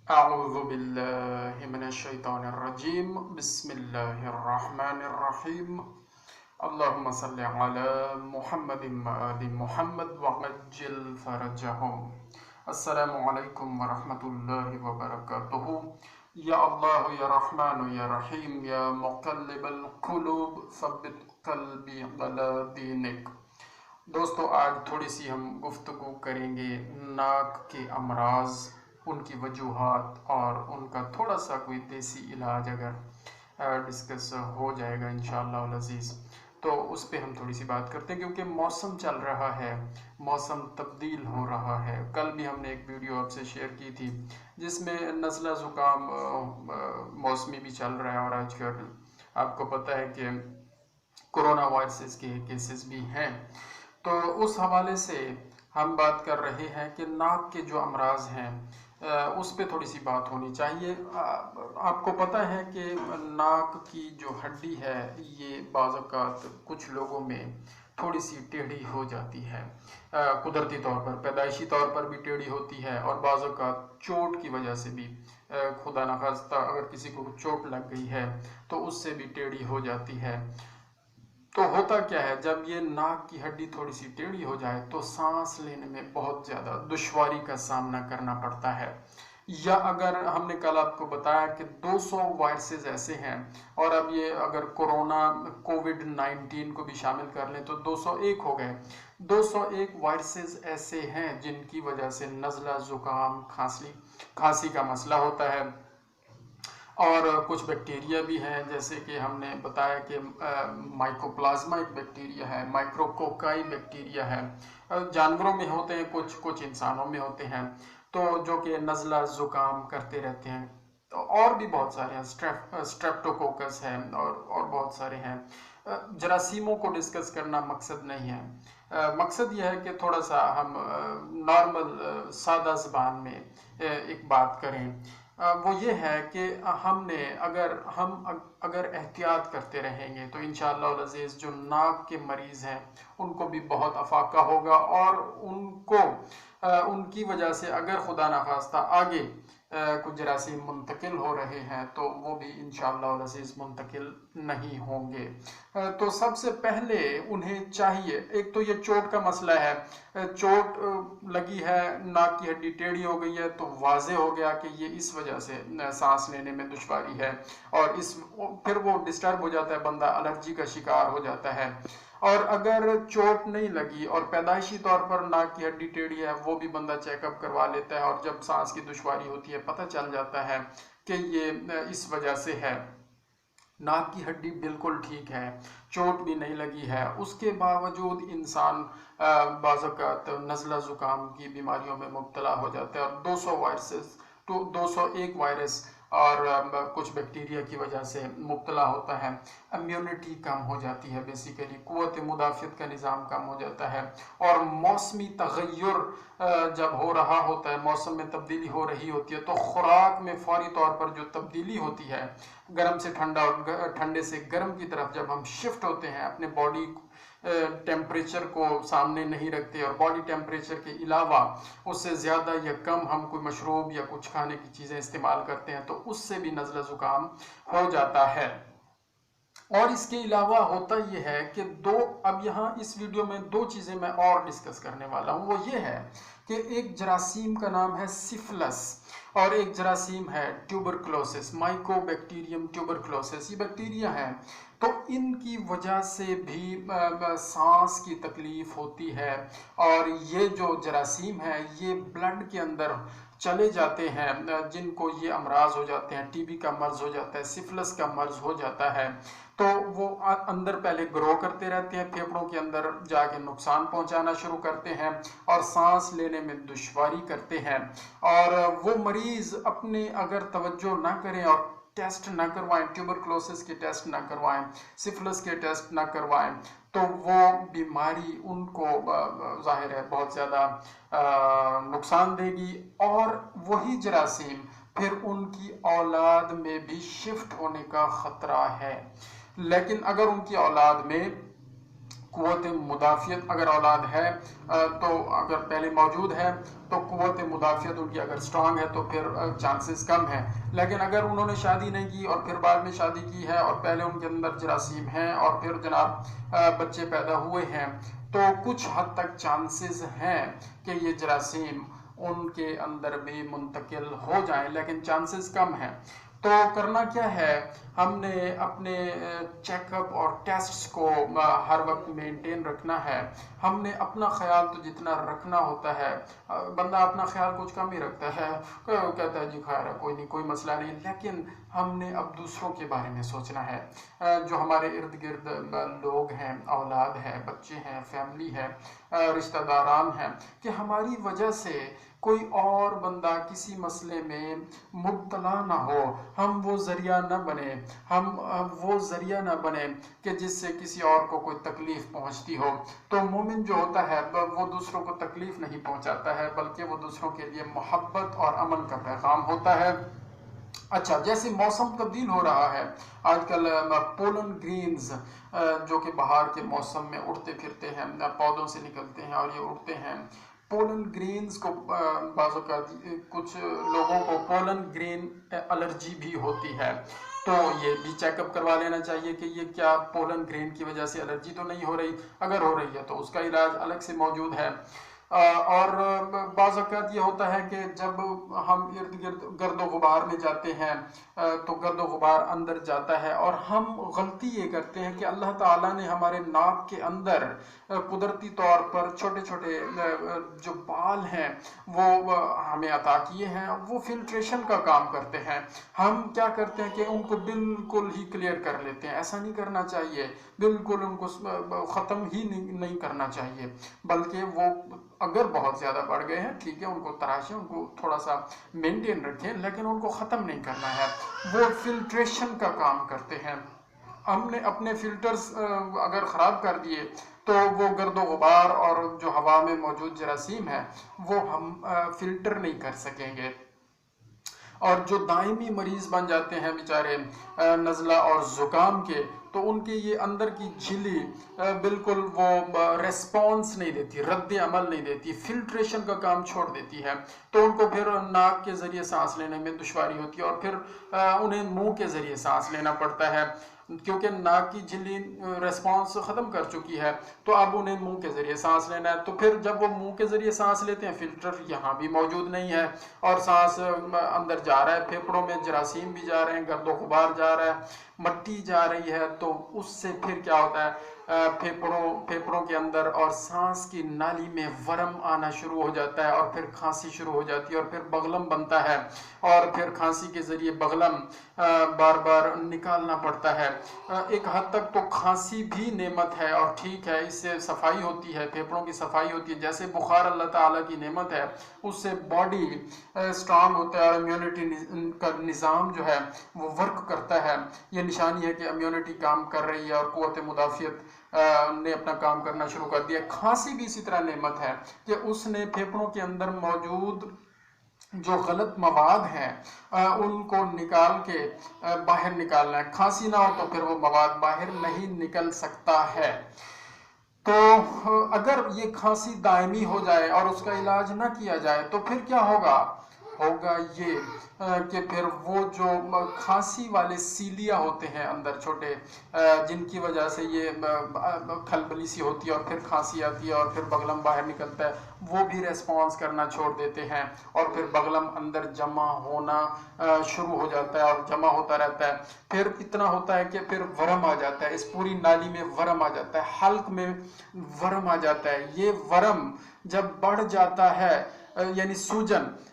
أعوذ بالله من الشيطان الرجيم بسم الله الرحمن الرحيم اللهم صل على محمد وآل محمد وعجل فرجهم السلام عليكم ورحمة الله وبركاته یا اللہ یا رحمان یا رحیم یا مقلب القلوب ثبت قلبی علی دینک۔ دوستو، آج تھوڑی سی ہم گفتگو کریں گے ناک کے امراض، ان کی وجوہات اور ان کا تھوڑا سا کوئی دیسی علاج اگر ڈسکس ہو جائے گا انشاءاللہ العزیز تو اس پہ ہم تھوڑی سی بات کرتے ہیں، کیونکہ موسم چل رہا ہے، موسم تبدیل ہو رہا ہے۔ کل بھی ہم نے ایک ویڈیو آپ سے شیئر کی تھی جس میں نزلہ زکام موسمی بھی چل رہا ہے، اور آج کل آپ کو پتہ ہے کہ کورونا وائرسز کے کیسز بھی ہیں، تو اس حوالے سے ہم بات کر رہے ہیں کہ ناک کے جو امراض ہیں اس پہ تھوڑی سی بات ہونی چاہیے۔ آپ کو پتہ ہے کہ ناک کی جو ہڈی ہے یہ بعض اوقات کچھ لوگوں میں تھوڑی سی ٹیڑھی ہو جاتی ہے، قدرتی طور پر، پیدائشی طور پر بھی ٹیڑھی ہوتی ہے، اور بعض اوقات چوٹ کی وجہ سے بھی، خدا نخواستہ اگر کسی کو چوٹ لگ گئی ہے تو اس سے بھی ٹیڑھی ہو جاتی ہے۔ تو ہوتا کیا ہے، جب یہ ناک کی ہڈی تھوڑی سی ٹیڑھی ہو جائے تو سانس لینے میں بہت زیادہ دشواری کا سامنا کرنا پڑتا ہے۔ یا اگر ہم نے کل آپ کو بتایا کہ 200 وائرسز ایسے ہیں، اور اب یہ اگر کووڈ-19 کو بھی شامل کر لیں تو 201 ہو گئے۔ 201 وائرسز ایسے ہیں جن کی وجہ سے نزلہ زکام، کھانسی کا مسئلہ ہوتا ہے، اور کچھ بیکٹیریا بھی ہیں، جیسے کہ ہم نے بتایا کہ مائکوپلازما ایک بیکٹیریا ہے، مائکروکوکائی بیکٹیریا ہے، جانوروں میں ہوتے ہیں، کچھ انسانوں میں ہوتے ہیں، تو جو کہ نزلہ زکام کرتے رہتے ہیں۔ تو اور بھی بہت سارے ہیں، اسٹریپٹوکوکس ہے، اور بہت سارے ہیں۔ جراثیموں کو ڈسکس کرنا مقصد نہیں ہے، مقصد یہ ہے کہ تھوڑا سا ہم نارمل سادہ زبان میں ایک بات کریں۔ وہ یہ ہے کہ اگر احتیاط کرتے رہیں گے تو انشاءاللہ العزیز جو ناک کے مریض ہیں ان کو بھی بہت افاقہ ہوگا، اور ان کی وجہ سے اگر خدا نخواستہ آگے کچھ جراثیم منتقل ہو رہے ہیں تو وہ بھی انشاءاللہ العزیز منتقل نہیں ہوں گے۔ تو سب سے پہلے انہیں چاہیے، ایک تو یہ چوٹ کا مسئلہ ہے، چوٹ لگی ہے، ناک کی ہڈی ٹیڑھی ہو گئی ہے تو واضح ہو گیا کہ یہ اس وجہ سے سانس لینے میں دشواری ہے، اور پھر وہ ڈسٹرب ہو جاتا ہے، بندہ الرجی کا شکار ہو جاتا ہے۔ اور اگر چوٹ نہیں لگی اور پیدائشی طور پر ناک کی ہڈی ٹیڑھی ہے، وہ بھی بندہ چیک اپ کروا لیتا ہے، اور جب سانس کی دشواری ہوتی ہے پتہ چل جاتا ہے کہ یہ اس وجہ سے ہے۔ ناک کی ہڈی بالکل ٹھیک ہے، چوٹ بھی نہیں لگی ہے، اس کے باوجود انسان بعض اوقات نزلہ زکام کی بیماریوں میں مبتلا ہو جاتا ہے، اور 201 وائرس اور کچھ بیکٹیریا کی وجہ سے مبتلا ہوتا ہے۔ امیونٹی کم ہو جاتی ہے، بیسیکلی قوت مدافعت کا نظام کم ہو جاتا ہے، اور موسمی تغیر جب ہو رہا ہوتا ہے، موسم میں تبدیلی ہو رہی ہوتی ہے تو خوراک میں فوری طور پر جو تبدیلی ہوتی ہے، گرم سے ٹھنڈا اور ٹھنڈے سے گرم کی طرف جب ہم شفٹ ہوتے ہیں، اپنے باڈی ٹیمپریچر کو سامنے نہیں رکھتے، اور باڈی ٹیمپریچر کے علاوہ اس سے زیادہ یا کم ہم کوئی مشروب یا کچھ کھانے کی چیزیں استعمال کرتے ہیں تو اس سے بھی نزلہ زکام ہو جاتا ہے۔ اور اس کے علاوہ ہوتا یہ ہے کہ اب یہاں اس ویڈیو میں 2 چیزیں میں اور ڈسکس کرنے والا ہوں، وہ یہ ہے کہ ایک جراثیم کا نام ہے سفلس، اور ایک جراثیم ہے ٹیوبرکلوسس، مائکو بیکٹیریم ٹیوبرکلوسس، یہ بیکٹیریا ہیں، تو ان کی وجہ سے بھی سانس کی تکلیف ہوتی ہے، اور یہ جو جراثیم ہے یہ بلڈ کے اندر چلے جاتے ہیں، جن کو یہ امراض ہو جاتے ہیں، ٹی بی کا مرض ہو جاتا ہے، سفلس کا مرض ہو جاتا ہے، تو وہ اندر پہلے گرو کرتے رہتے ہیں، پھیپھڑوں کے اندر جا کے نقصان پہنچانا شروع کرتے ہیں، اور سانس لینے میں دشواری کرتے ہیں، اور وہ مریض اپنے اگر توجہ نہ کریں اور ٹیسٹ نہ کروائیں، ٹیوبرکلوسس کے ٹیسٹ نہ کروائیں، سفلس کے ٹیسٹ نہ کروائیں، تو وہ بیماری ان کو ظاہر ہے بہت زیادہ نقصان دے گی، اور وہی جراثیم پھر ان کی اولاد میں بھی شفٹ ہونے کا خطرہ ہے۔ لیکن اگر ان کی اولاد میں قوت مدافعت اگر اولاد ہے تو اگر پہلے موجود ہے تو قوت مدافعت ان کی اگر سٹرانگ ہے تو پھر چانسز کم ہیں. لیکن اگر انہوں نے شادی نہیں کی اور پھر بعد میں شادی کی ہے اور پہلے ان کے اندر جراثیم ہیں اور پھر جناب بچے پیدا ہوئے ہیں تو کچھ حد تک چانسز ہیں کہ یہ جراثیم ان کے اندر بھی منتقل ہو جائیں، لیکن چانسز کم ہیں. تو کرنا کیا ہے، ہم نے اپنے چیک اپ اور ٹیسٹس کو ہر وقت مینٹین رکھنا ہے. ہم نے اپنا خیال تو جتنا رکھنا ہوتا ہے، بندہ اپنا خیال کچھ کم ہی رکھتا ہے، کہتا ہے جی خیر ہے کوئی نہیں، کوئی مسئلہ نہیں، لیکن ہم نے اب دوسروں کے بارے میں سوچنا ہے. جو ہمارے ارد گرد لوگ ہیں، اولاد ہے، بچے ہیں، فیملی ہے، رشتہ داران ہیں، کہ ہماری وجہ سے کوئی اور بندہ کسی مسئلے میں مبتلا نہ ہو، ہم وہ ذریعہ نہ بنے، ہم وہ ذریعہ نہ بنے کہ جس سے کسی اور کو کوئی تکلیف پہنچتی ہو. تو مومن جو ہوتا ہے وہ دوسروں کو تکلیف نہیں پہنچاتا ہے، بلکہ وہ دوسروں کے لیے محبت اور امن کا پیغام ہوتا ہے. اچھا، جیسے موسم تبدیل ہو رہا ہے آج کل، پولن گرینز جو کہ بہار کے موسم میں اڑتے پھرتے ہیں، پودوں سے نکلتے ہیں اور یہ اڑتے ہیں. پولن گرینز کو بعض اوقات کچھ لوگوں کو پولن گرین الرجی بھی ہوتی ہے، تو یہ بھی چیک اپ کروا لینا چاہیے کہ یہ کیا پولن گرین کی وجہ سے الرجی تو نہیں ہو رہی. اگر ہو رہی ہے تو اس کا علاج الگ سے موجود ہے. اور بعض اوقات یہ ہوتا ہے کہ جب ہم ارد گرد گرد و غبار میں جاتے ہیں تو گرد و غبار اندر جاتا ہے اور ہم غلطی یہ کرتے ہیں کہ اللہ تعالیٰ نے ہمارے ناک کے اندر قدرتی طور پر چھوٹے چھوٹے جو بال ہیں وہ ہمیں عطا کیے ہیں، وہ فلٹریشن کا کام کرتے ہیں. ہم کیا کرتے ہیں کہ ان کو بالکل ہی کلیئر کر لیتے ہیں. ایسا نہیں کرنا چاہیے، بالکل ان کو ختم ہی نہیں کرنا چاہیے، بلکہ وہ اگر بہت زیادہ بڑھ گئے ہیں ٹھیک ہے ان کو تراشیں، ان کو تھوڑا سا مینٹین رکھیں، لیکن ان کو ختم نہیں کرنا ہے. وہ فلٹریشن کا کام کرتے ہیں. ہم نے اپنے فلٹرز اگر خراب کر دیے تو وہ گرد و غبار اور جو ہوا میں موجود جراثیم ہے وہ ہم فلٹر نہیں کر سکیں گے. اور جو دائمی مریض بن جاتے ہیں بیچارے نزلہ اور زکام کے، تو ان کے یہ اندر کی جھلی بالکل وہ ریسپانس نہیں دیتی، رد عمل نہیں دیتی، فلٹریشن کا کام چھوڑ دیتی ہے. تو ان کو پھر ناک کے ذریعے سانس لینے میں دشواری ہوتی ہے اور پھر انہیں منہ کے ذریعے سانس لینا پڑتا ہے، کیونکہ ناک کی جھلی ریسپانس ختم کر چکی ہے تو اب انہیں منہ کے ذریعے سانس لینا ہے. تو پھر جب وہ منہ کے ذریعے سانس لیتے ہیں، فلٹر یہاں بھی موجود نہیں ہے اور سانس اندر جا رہا ہے، پھیپھڑوں میں جراثیم بھی جا رہے ہیں، گرد و غبار جا رہا ہے، مٹی جا رہی ہے. تو اس سے پھر کیا ہوتا ہے، پھیپھڑوں کے اندر اور سانس کی نالی میں ورم آنا شروع ہو جاتا ہے اور پھر کھانسی شروع ہو جاتی ہے اور پھر بغلم بنتا ہے اور پھر کھانسی کے ذریعے بغلم بار بار نکالنا پڑتا ہے. ایک حد تک تو کھانسی بھی نعمت ہے اور ٹھیک ہے، اس سے صفائی ہوتی ہے، پھیپھڑوں کی صفائی ہوتی ہے. جیسے بخار اللہ تعالیٰ کی نعمت ہے، اس سے باڈی سٹرانگ ہوتا ہے اور امیونٹی کا نظام جو ہے وہ ورک کرتا ہے. یہ نشانی ہے کہ امیونٹی کام کر رہی ہے اور قوت مدافعت نے اپنا کام کرنا شروع کر دیا. کھانسی بھی اسی طرح نعمت ہے کہ اس نے پھیپھڑوں کے اندر موجود جو غلط مواد ہیں ان کو نکال کے باہر نکالنا ہے. کھانسی نہ ہو تو پھر وہ مواد باہر نہیں نکل سکتا ہے. تو اگر یہ کھانسی دائمی ہو جائے اور اس کا علاج نہ کیا جائے تو پھر کیا ہوگا یہ کہ پھر وہ جو کھانسی والے سیلیا ہوتے ہیں اندر چھوٹے، جن کی وجہ سے یہ کھلبلی سی ہوتی ہے اور پھر کھانسی آتی ہے اور پھر بغلم باہر نکلتا ہے، وہ بھی ریسپانس کرنا چھوڑ دیتے ہیں اور پھر بغلم اندر جمع ہونا شروع ہو جاتا ہے اور جمع ہوتا رہتا ہے. پھر اتنا ہوتا ہے کہ پھر ورم آ جاتا ہے، اس پوری نالی میں ورم آ جاتا ہے، حلق میں ورم آ جاتا ہے. یہ ورم جب بڑھ جاتا ہے، یعنی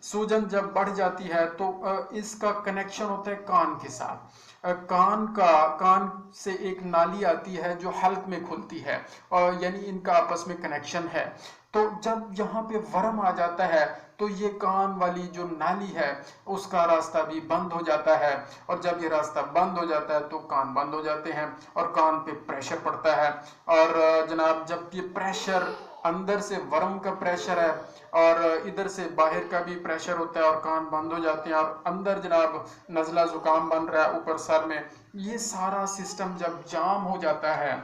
سوجن جب بڑھ جاتی ہے تو اس کا کنیکشن ہوتا ہے کان کے ساتھ. کان سے ایک نالی آتی ہے جو حلق میں کھلتی ہے اور یعنی ان کا آپس میں کنیکشن ہے. تو جب یہاں پہ ورم آ جاتا ہے تو یہ کان والی جو نالی ہے اس کا راستہ بھی بند ہو جاتا ہے، اور جب یہ راستہ بند ہو جاتا ہے تو کان بند ہو جاتے ہیں اور کان پہ پریشر پڑتا ہے. اور جناب جب یہ پریشر اندر سے ورم کا پریشر ہے اور ادھر سے باہر کا بھی پریشر ہوتا ہے اور کان بند ہو جاتے ہیں اور اندر جناب نزلہ زکام بن رہا ہے اوپر سر میں، یہ سارا سسٹم جب جام ہو جاتا ہے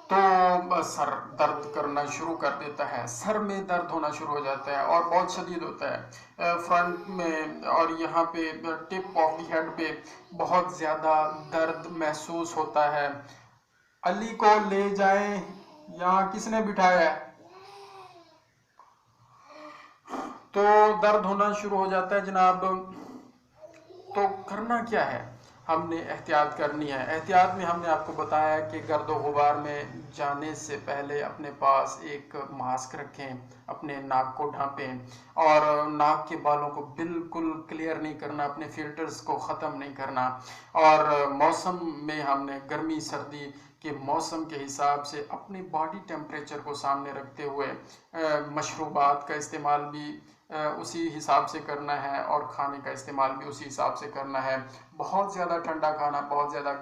تو سر درد کرنا شروع کر دیتا ہے، سر میں درد ہونا شروع ہو جاتا ہے اور بہت شدید ہوتا ہے، فرنٹ میں اور یہاں پہ ٹپ آف دی ہیڈ پہ بہت زیادہ درد محسوس ہوتا ہے۔ علی کو لے جائیں، یہاں کس نے بٹھایا ہے؟ تو درد ہونا شروع ہو جاتا ہے جناب۔ تو کرنا کیا ہے؟ ہم نے احتیاط کرنی ہے۔ احتیاط میں ہم نے آپ کو بتایا کہ گرد و غبار میں جانے سے پہلے اپنے پاس ایک ماسک رکھیں، اپنے ناک کو ڈھانپیں اور ناک کے بالوں کو بالکل کلیئر نہیں کرنا، اپنے فلٹرز کو ختم نہیں کرنا، اور موسم میں ہم نے گرمی سردی کے موسم کے حساب سے اپنے باڈی ٹیمپریچر کو سامنے رکھتے ہوئے مشروبات کا استعمال بھی اسی حساب سے کرنا ہے اور کھانے کا استعمال بھی اسی حساب سے کرنا ہے۔ بہت زیادہ ٹھنڈا کھانا، بہت زیادہ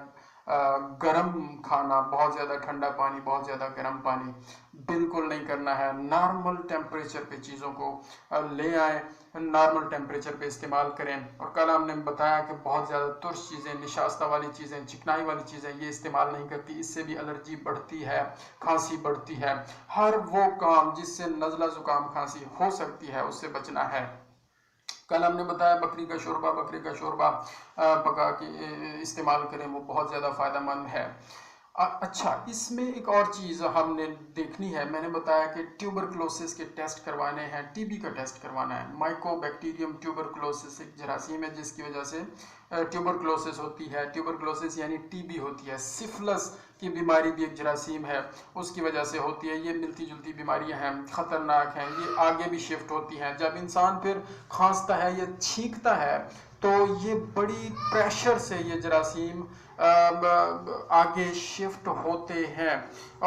گرم کھانا، بہت زیادہ ٹھنڈا پانی، بہت زیادہ گرم پانی بالکل نہیں کرنا ہے۔ نارمل ٹیمپریچر پہ چیزوں کو لے آئیں، نارمل ٹیمپریچر پہ استعمال کریں۔ اور کل ہم نے بتایا کہ بہت زیادہ ترش چیزیں، نشاستہ والی چیزیں، چکنائی والی چیزیں یہ استعمال نہیں کرتی، اس سے بھی الرجی بڑھتی ہے، کھانسی بڑھتی ہے۔ ہر وہ کام جس سے نزلہ زکام کھانسی ہو سکتی ہے اس سے بچنا ہے۔ کل ہم نے بتایا بکری کا شوربہ پکا کے استعمال کریں، وہ بہت زیادہ فائدہ مند ہے۔ اچھا، اس میں ایک اور چیز ہم نے دیکھنی ہے، میں نے بتایا کہ ٹیوبرکلوسس کے ٹیسٹ کروانے ہیں، ٹی بی کا ٹیسٹ کروانا ہے۔ مائکو بیکٹیریم ٹیوبرکلوسس ایک جراثیم ہے جس کی وجہ سے ٹیوبرکلوسس ہوتی ہے۔ ٹیوبرکلوسس یعنی ٹی بی ہوتی ہے۔ سفلس کی بیماری بھی ایک جراثیم ہے، اس کی وجہ سے ہوتی ہے۔ یہ ملتی جلتی بیماریاں ہیں، خطرناک ہیں، یہ آگے بھی شفٹ ہوتی ہیں۔ جب انسان پھر کھانستا ہے یا چھینکتا ہے تو یہ بڑی پریشر سے یہ جراثیم آگے شفٹ ہوتے ہیں،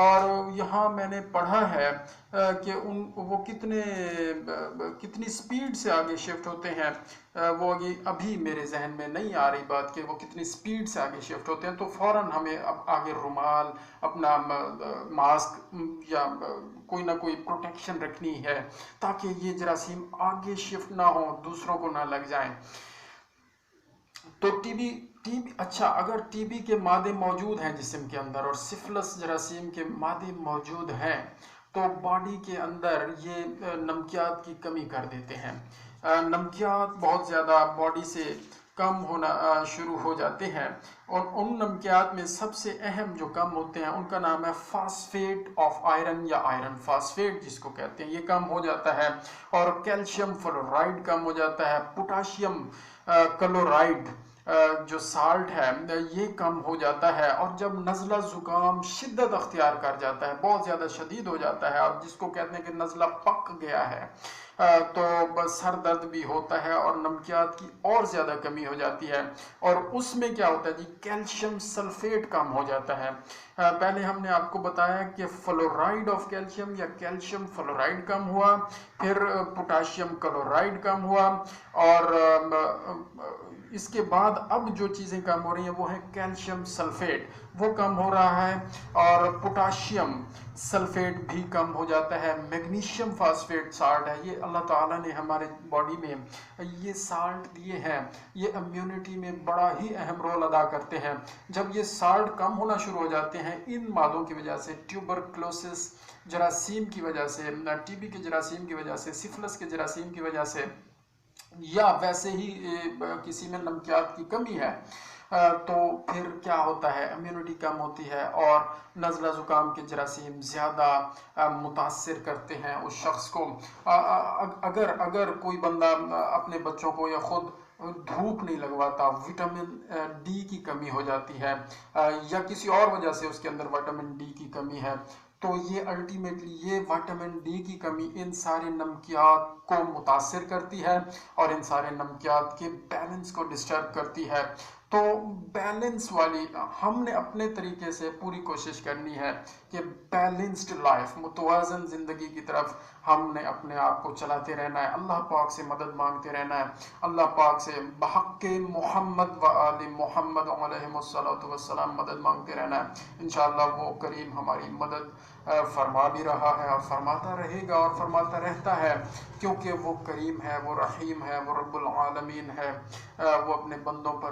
اور یہاں میں نے پڑھا ہے کہ وہ کتنی سپیڈ سے آگے شفٹ ہوتے ہیں، وہ ابھی میرے ذہن میں نہیں آ رہی بات کہ وہ کتنی سپیڈ سے آگے شفٹ ہوتے ہیں۔ تو فوراً ہمیں اب آگے رومال، اپنا ماسک یا کوئی نہ کوئی پروٹیکشن رکھنی ہے تاکہ یہ جراثیم آگے شفٹ نہ ہو، دوسروں کو نہ لگ جائیں۔ تو ٹی بی اچھا، اگر ٹی بی کے مادے موجود ہیں جسم کے اندر اور سفلس جراثیم کے مادے موجود ہیں تو باڈی کے اندر یہ نمکیات کی کمی کر دیتے ہیں۔ نمکیات بہت زیادہ باڈی سے کم ہونا شروع ہو جاتے ہیں، اور ان نمکیات میں سب سے اہم جو کم ہوتے ہیں ان کا نام ہے فاسفیٹ آف آئرن یا آئرن فاسفیٹ جس کو کہتے ہیں، یہ کم ہو جاتا ہے، اور کیلشیم فلورائڈ کم ہو جاتا ہے، پوٹاشیم کلورائڈ جو سالٹ ہے یہ کم ہو جاتا ہے، اور جب نزلہ زکام شدت اختیار کر جاتا ہے، بہت زیادہ شدید ہو جاتا ہے، اور جس کو کہتے ہیں کہ نزلہ پک گیا ہے، تو سر درد بھی ہوتا ہے اور نمکیات کی اور زیادہ کمی ہو جاتی ہے۔ اور اس میں کیا ہوتا ہے جی، کیلشیم سلفیٹ کم ہو جاتا ہے۔ پہلے ہم نے آپ کو بتایا کہ فلورائڈ آف کیلشیم یا کیلشیم فلورائڈ کم ہوا، پھر پوٹاشیم کلورائڈ کم ہوا، اور اس کے بعد اب جو چیزیں کم ہو رہی ہیں وہ ہیں کیلشیم سلفیٹ، وہ کم ہو رہا ہے، اور پوٹاشیم سلفیٹ بھی کم ہو جاتا ہے۔ میگنیشیم فاسفیٹ سالٹ ہے، یہ اللہ تعالیٰ نے ہمارے باڈی میں یہ سالٹ دیے ہیں، یہ امیونٹی میں بڑا ہی اہم رول ادا کرتے ہیں۔ جب یہ سالٹ کم ہونا شروع ہو جاتے ہیں ان مادوں کی وجہ سے، ٹیوبرکلوسس جراثیم کی وجہ سے، ٹی بی کے جراثیم کی وجہ سے، سفلس کے جراثیم کی وجہ سے، یا ویسے ہی کسی میں نمکیات کی کمی ہے، تو پھر کیا ہوتا ہے، امیونٹی کم ہوتی ہے اور نزلہ زکام کے جراثیم زیادہ متاثر کرتے ہیں اس شخص کو۔ اگر کوئی بندہ اپنے بچوں کو یا خود دھوپ نہیں لگواتا، وٹامن ڈی کی کمی ہو جاتی ہے، یا کسی اور وجہ سے اس کے اندر وٹامن ڈی کی کمی ہے، تو یہ الٹیمیٹلی یہ وٹامن ڈی کی کمی ان سارے نمکیات کو متاثر کرتی ہے اور ان سارے نمکیات کے بیلنس کو ڈسٹرب کرتی ہے۔ تو بیلنس والی ہم نے اپنے طریقے سے پوری کوشش کرنی ہے کہ بیلنسڈ لائف، متوازن زندگی کی طرف ہم نے اپنے آپ کو چلاتے رہنا ہے، اللہ پاک سے مدد مانگتے رہنا ہے، اللہ پاک سے بحق محمد و آل محمد علیہ السلام مدد مانگتے رہنا ہے۔ انشاءاللہ وہ کریم ہماری مدد فرما بھی رہا ہے اور فرماتا رہے گا اور فرماتا رہتا ہے، کیونکہ وہ کریم ہے، وہ رحیم ہے، وہ رب العالمین ہے، وہ اپنے بندوں پر